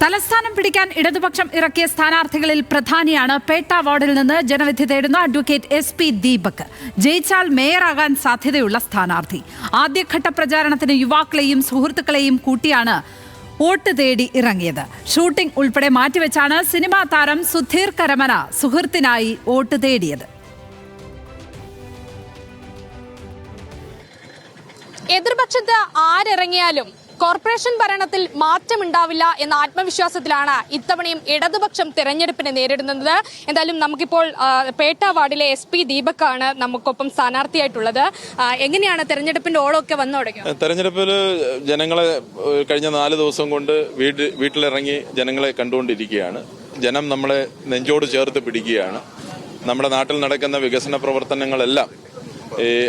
തലസ്ഥാനം പിടിക്കാൻ ഇടതുപക്ഷം ഇറക്കിയ സ്ഥാനാർത്ഥികളിൽ പ്രധാനിയാണ് പേട്ട വാർഡിൽ നിന്ന് ജനവിധി തേടുന്ന അഡ്വക്കേറ്റ് SP ദീപക്. ജയിച്ചാൽ മേയറാകാൻ സാധ്യതയുള്ള സ്ഥാനാർത്ഥി. ആദ്യഘട്ട പ്രചാരണത്തിന് യുവാക്കളെയും സുഹൃത്തുക്കളെയും കൂട്ടിയാണ് വോട്ട് തേടി ഇറങ്ങിയത്. ഷൂട്ടിംഗ് ഉൾപ്പെടെ മാറ്റിവെച്ചാണ് സിനിമാ താരം സുധീർ കരമന സുഹൃത്തിനായി വോട്ട് തേടിയത്. എതിർപക്ഷത്ത് ആരിറങ്ങിയാലും കോർപ്പറേഷൻ ഭരണത്തിൽ മാറ്റമുണ്ടാവില്ല എന്ന ആത്മവിശ്വാസത്തിലാണ് ഇത്തവണയും ഇടതുപക്ഷം തെരഞ്ഞെടുപ്പിനെ നേരിടുന്നത്. എന്തായാലും നമുക്കിപ്പോൾ പേട്ട വാർഡിലെ SP ദീപക്കാണ് നമുക്കൊപ്പം സ്ഥാനാർത്ഥിയായിട്ടുള്ളത്. എങ്ങനെയാണ് തെരഞ്ഞെടുപ്പിന്റെ ഓളമൊക്കെ വന്നു തുടങ്ങിയത്? തെരഞ്ഞെടുപ്പിൽ ജനങ്ങളെ കഴിഞ്ഞ 4 ദിവസം കൊണ്ട് വീട്ടിലിറങ്ങി ജനങ്ങളെ കണ്ടുകൊണ്ടിരിക്കുകയാണ്. ജനം നമ്മളെ നെഞ്ചോട് ചേർത്ത് പിടിക്കുകയാണ്. നമ്മുടെ നാട്ടിൽ നടക്കുന്ന വികസന പ്രവർത്തനങ്ങളെല്ലാം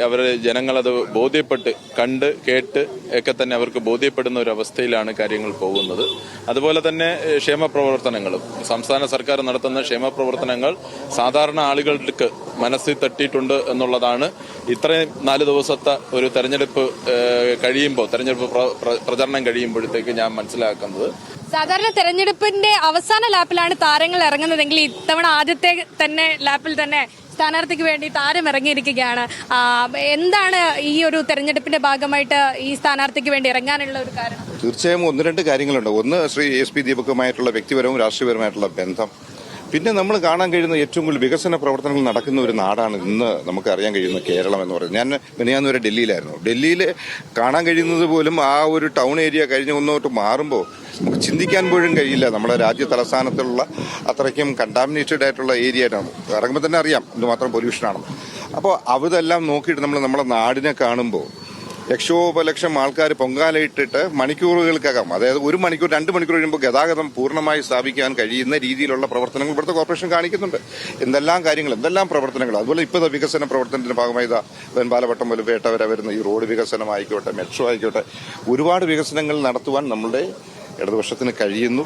അവരെ ജനങ്ങളത് ബോധ്യപ്പെട്ട് കണ്ട് കേട്ട് ഒക്കെ തന്നെ അവർക്ക് ബോധ്യപ്പെടുന്ന ഒരു അവസ്ഥയിലാണ് കാര്യങ്ങൾ പോകുന്നത്. അതുപോലെ തന്നെ ക്ഷേമ പ്രവർത്തനങ്ങളും സംസ്ഥാന സർക്കാർ നടത്തുന്ന ക്ഷേമ പ്രവർത്തനങ്ങൾ സാധാരണ ആളുകൾക്ക് മനസ്സിൽ തട്ടിയിട്ടുണ്ട് എന്നുള്ളതാണ് ഇത്രയും 4 ദിവസത്തെ ഒരു തെരഞ്ഞെടുപ്പ് കഴിയുമ്പോൾ തെരഞ്ഞെടുപ്പ് പ്രചരണം കഴിയുമ്പോഴത്തേക്ക് ഞാൻ മനസ്സിലാക്കുന്നത്. സാധാരണ തെരഞ്ഞെടുപ്പിന്റെ അവസാന ലാപ്പിലാണ് താരങ്ങൾ ഇറങ്ങുന്നതെങ്കിൽ ഇത്തവണ ആദ്യത്തെ തന്നെ ലാപ്പിൽ തന്നെ സ്ഥാനാർത്ഥിക്ക് വേണ്ടി താരം ഇറങ്ങിയിരിക്കുകയാണ്. എന്താണ് ഈ ഒരു തെരഞ്ഞെടുപ്പിന്റെ ഭാഗമായിട്ട് ഈ സ്ഥാനാർത്ഥിക്ക് വേണ്ടി ഇറങ്ങാനുള്ള ഒരു കാരണം? തീർച്ചയായും 1-2 കാര്യങ്ങളുണ്ട്. ഒന്ന്, ശ്രീ SP ദീപകുമായിട്ടുള്ള വ്യക്തിപരവും രാഷ്ട്രീയപരമായിട്ടുള്ള ബന്ധം. പിന്നെ നമ്മൾ കാണാൻ കഴിയുന്ന ഏറ്റവും കൂടുതൽ വികസന പ്രവർത്തനങ്ങൾ നടക്കുന്ന ഒരു നാടാണ് ഇന്ന് നമുക്ക് അറിയാൻ കഴിയുന്ന കേരളം എന്ന് പറയുന്നത്. ഞാൻ മിനിയാന്ന് വരെ ഡൽഹിയിലായിരുന്നു. ഡൽഹിയിൽ കാണാൻ കഴിയുന്നത് പോലും ആ ഒരു ടൗൺ ഏരിയ കഴിഞ്ഞ് ഒന്നോട്ട് മാറുമ്പോൾ നമുക്ക് ചിന്തിക്കാൻ പോലും കഴിയില്ല. നമ്മുടെ രാജ്യ തലസ്ഥാനത്തുള്ള അത്രയ്ക്കും കണ്ടാമിനേറ്റഡ് ആയിട്ടുള്ള ഏരിയ ആണ്. ഇറങ്ങുമ്പോൾ തന്നെ അറിയാം എന്തുമാത്രം പൊല്യൂഷനാണെന്ന്. അപ്പോൾ അതെല്ലാം നോക്കിയിട്ട് നമ്മൾ നമ്മുടെ നാടിനെ കാണുമ്പോൾ ലക്ഷോപലക്ഷം ആൾക്കാർ പൊങ്കാലയിട്ടിട്ട് മണിക്കൂറുകൾക്കകം, അതായത് 1 മണിക്കൂർ 2 മണിക്കൂർ കഴിയുമ്പോൾ ഗതാഗതം പൂർണ്ണമായി സ്ഥാപിക്കാൻ കഴിയുന്ന രീതിയിലുള്ള പ്രവർത്തനങ്ങൾ ഇവിടുത്തെ കോർപ്പറേഷൻ കാണിക്കുന്നുണ്ട്. എന്തെല്ലാം പ്രവർത്തനങ്ങൾ. അതുപോലെ ഇപ്പോഴത്തെ വികസന പ്രവർത്തനത്തിന്റെ ഭാഗമായി വെൺപാലവട്ടം മുതൽ പേട്ട വരെ വരുന്ന ഈ റോഡ് വികസനം ആയിക്കോട്ടെ, മെട്രോ ആയിക്കോട്ടെ, ഒരുപാട് വികസനങ്ങൾ നടത്തുവാൻ നമ്മുടെ ഇടതുപക്ഷത്തിന് കഴിയുന്നു.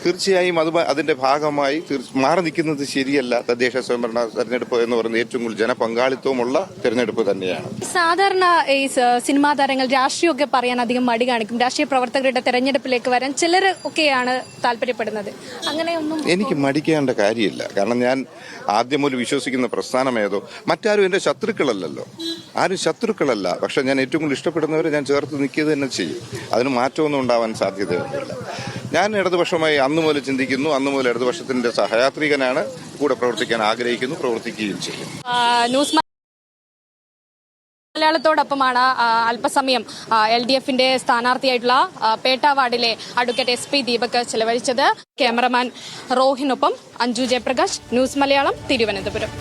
തീർച്ചയായും അതിന്റെ ഭാഗമായി മാറി നിൽക്കുന്നത് ശരിയല്ല. തദ്ദേശ സ്വയംഭരണ തെരഞ്ഞെടുപ്പ് എന്ന് പറയുന്നത് ഏറ്റവും കൂടുതൽ ജനപങ്കാളിത്തവുമുള്ള തെരഞ്ഞെടുപ്പ് തന്നെയാണ്. സാധാരണ ഈ സിനിമാ താരങ്ങൾ രാഷ്ട്രീയമൊക്കെ പറയാൻ അധികം മടി കാണിക്കും. രാഷ്ട്രീയ പ്രവർത്തകരുടെ തെരഞ്ഞെടുപ്പിലേക്ക് വരാൻ ചിലർ ഒക്കെയാണ് താല്പര്യപ്പെടുന്നത്. അങ്ങനെയൊന്നും എനിക്ക് മടിക്കേണ്ട കാര്യമില്ല. കാരണം ഞാൻ ആദ്യം മുതൽ വിശ്വസിക്കുന്ന പ്രസ്ഥാനം ഏതോ, മറ്റാരും എന്റെ ശത്രുക്കളല്ലല്ലോ, ആരും ശത്രുക്കളല്ല. പക്ഷെ ഞാൻ ഏറ്റവും കൂടുതൽ ഇഷ്ടപ്പെടുന്നവരെ ഞാൻ ചേർത്ത് നിൽക്കുക തന്നെ ചെയ്യും. അതിന് മാറ്റമൊന്നും ഉണ്ടാവാൻ സാധ്യതയൊന്നുമില്ല. ഞാൻ ഇടതുപക്ഷമായി അന്നു മുതൽ ചിന്തിക്കുന്നു, അന്നു മുതൽ ഇടതുപക്ഷത്തിന്റെ സഹയാത്രികനാണ്, കൂടെ പ്രവർത്തിക്കാൻ ആഗ്രഹിക്കുന്നു, പ്രവർത്തിക്കുകയും ചെയ്യും. ന്യൂസ് മലയാളത്തോടൊപ്പമാണ് അല്പസമയം LDFന്റെ സ്ഥാനാർത്ഥിയായിട്ടുള്ള പേട്ട വാർഡിലെ അഡ്വക്കേറ്റ് SP ദീപക് ചെലവഴിച്ചത്. ക്യാമറമാൻ റോഹിനൊപ്പം അഞ്ജു ജയപ്രകാശ്, ന്യൂസ് മലയാളം, തിരുവനന്തപുരം.